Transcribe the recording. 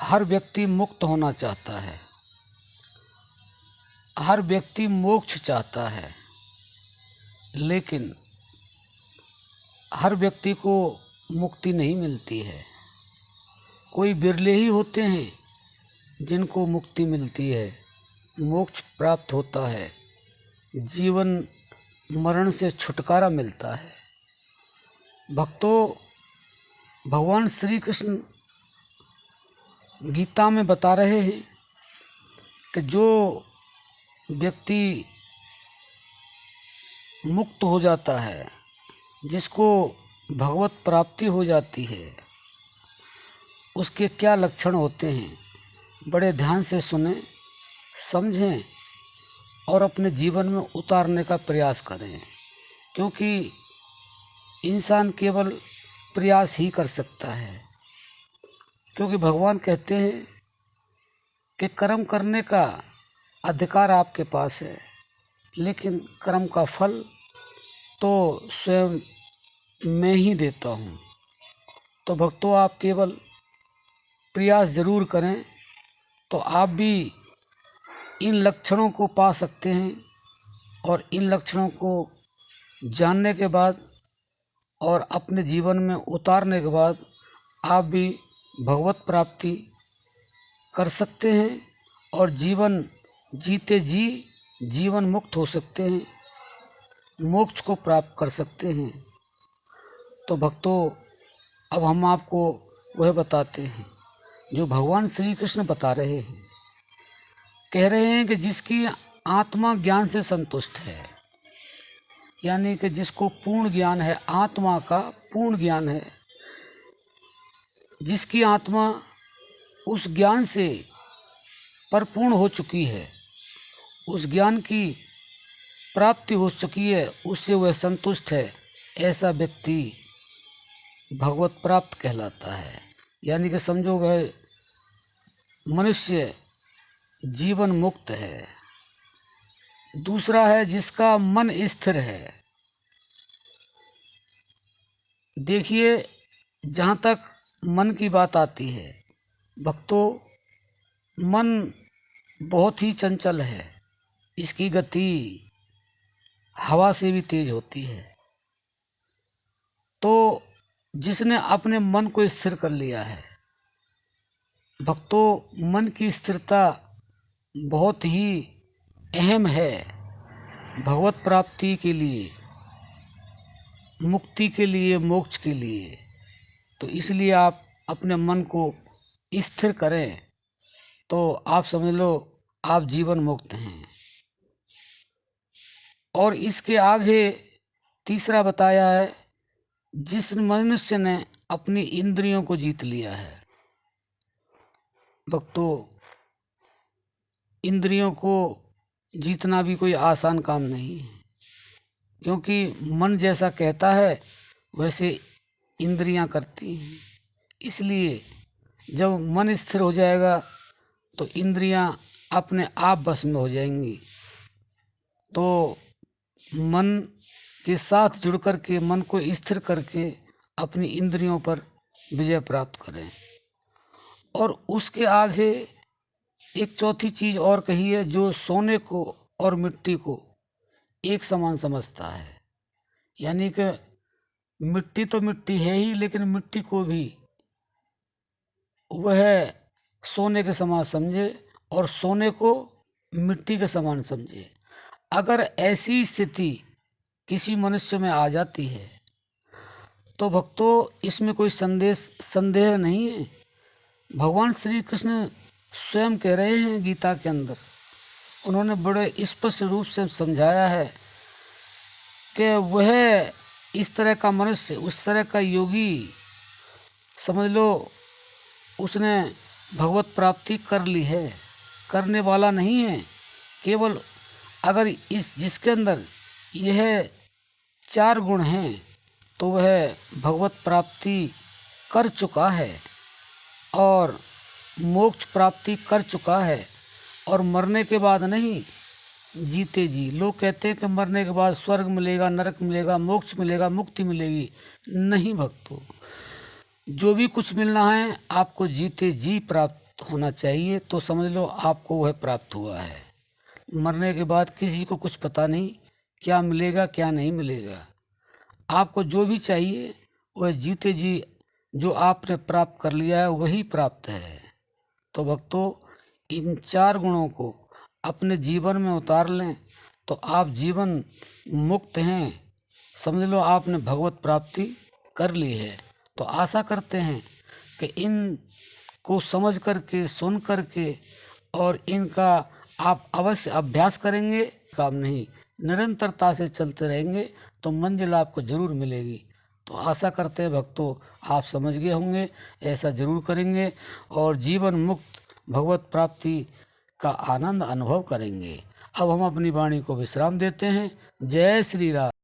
हर व्यक्ति मुक्त होना चाहता है, हर व्यक्ति मोक्ष चाहता है, लेकिन हर व्यक्ति को मुक्ति नहीं मिलती है। कोई बिरले ही होते हैं जिनको मुक्ति मिलती है, मोक्ष प्राप्त होता है, जीवन मरण से छुटकारा मिलता है। भक्तों, भगवान श्री कृष्ण गीता में बता रहे हैं कि जो व्यक्ति मुक्त हो जाता है, जिसको भगवत प्राप्ति हो जाती है, उसके क्या लक्षण होते हैं, बड़े ध्यान से सुने, समझें और अपने जीवन में उतारने का प्रयास करें। क्योंकि इंसान केवल प्रयास ही कर सकता है। क्योंकि भगवान कहते हैं कि कर्म करने का अधिकार आपके पास है, लेकिन कर्म का फल तो स्वयं मैं ही देता हूँ। तो भक्तों, आप केवल प्रयास जरूर करें तो आप भी इन लक्षणों को पा सकते हैं। और इन लक्षणों को जानने के बाद और अपने जीवन में उतारने के बाद आप भी भगवत प्राप्ति कर सकते हैं और जीवन जीते जी जीवन मुक्त हो सकते हैं, मोक्ष को प्राप्त कर सकते हैं। तो भक्तों, अब हम आपको वह बताते हैं जो भगवान श्री कृष्ण बता रहे हैं। कह रहे हैं कि जिसकी आत्मा ज्ञान से संतुष्ट है, यानी कि जिसको पूर्ण ज्ञान है, आत्मा का पूर्ण ज्ञान है, जिसकी आत्मा उस ज्ञान से परिपूर्ण हो चुकी है, उस ज्ञान की प्राप्ति हो चुकी है, उससे वह संतुष्ट है, ऐसा व्यक्ति भगवत प्राप्त कहलाता है। यानी कि समझो वह मनुष्य जीवन मुक्त है। दूसरा है जिसका मन स्थिर है। देखिए, जहाँ तक मन की बात आती है भक्तों, मन बहुत ही चंचल है। इसकी गति हवा से भी तेज होती है। तो जिसने अपने मन को स्थिर कर लिया है भक्तों, मन की स्थिरता बहुत ही अहम है भगवत प्राप्ति के लिए, मुक्ति के लिए, मोक्ष के लिए। तो इसलिए आप अपने मन को स्थिर करें तो आप समझ लो आप जीवन मुक्त हैं। और इसके आगे तीसरा बताया है, जिस मनुष्य ने अपनी इंद्रियों को जीत लिया है। भक्तों, इंद्रियों को जीतना भी कोई आसान काम नहीं है। क्योंकि मन जैसा कहता है वैसे इंद्रियां करती हैं। इसलिए जब मन स्थिर हो जाएगा तो इंद्रियां अपने आप बस में हो जाएंगी। तो मन के साथ जुड़ कर के, मन को स्थिर करके अपनी इंद्रियों पर विजय प्राप्त करें। और उसके आगे एक चौथी चीज और कही है, जो सोने को और मिट्टी को एक समान समझता है। यानी कि मिट्टी तो मिट्टी है ही, लेकिन मिट्टी को भी वह सोने के समान समझे और सोने को मिट्टी के समान समझे। अगर ऐसी स्थिति किसी मनुष्य में आ जाती है तो भक्तों, इसमें कोई संदेह नहीं है। भगवान श्री कृष्ण स्वयं कह रहे हैं गीता के अंदर, उन्होंने बड़े स्पष्ट रूप से समझाया है कि वह इस तरह का मनुष्य, उस तरह का योगी, समझ लो उसने भगवत प्राप्ति कर ली है, करने वाला नहीं है। केवल अगर जिसके अंदर यह 4 गुण हैं तो वह भगवत प्राप्ति कर चुका है और मोक्ष प्राप्ति कर चुका है। और मरने के बाद नहीं, जीते जी। लोग कहते हैं कि मरने के बाद स्वर्ग मिलेगा, नरक मिलेगा, मोक्ष मिलेगा, मुक्ति मिलेगी। नहीं भक्तों, जो भी कुछ मिलना है आपको जीते जी प्राप्त होना चाहिए, तो समझ लो आपको वह प्राप्त हुआ है। मरने के बाद किसी को कुछ पता नहीं क्या मिलेगा क्या नहीं मिलेगा। आपको जो भी चाहिए वह जीते जी जो आपने प्राप्त कर लिया है वही प्राप्त है। तो भक्तों, इन 4 गुणों को अपने जीवन में उतार लें तो आप जीवन मुक्त हैं। समझ लो आपने भगवत प्राप्ति कर ली है। तो आशा करते हैं कि इन को समझ करके, सुन करके और इनका आप अवश्य अभ्यास करेंगे, काम नहीं, निरंतरता से चलते रहेंगे तो मंजिल आपको जरूर मिलेगी। तो आशा करते हैं भक्तों आप समझ गए होंगे, ऐसा जरूर करेंगे और जीवन मुक्त भगवत प्राप्ति का आनंद अनुभव करेंगे। अब हम अपनी वाणी को विश्राम देते हैं। जय श्री राम।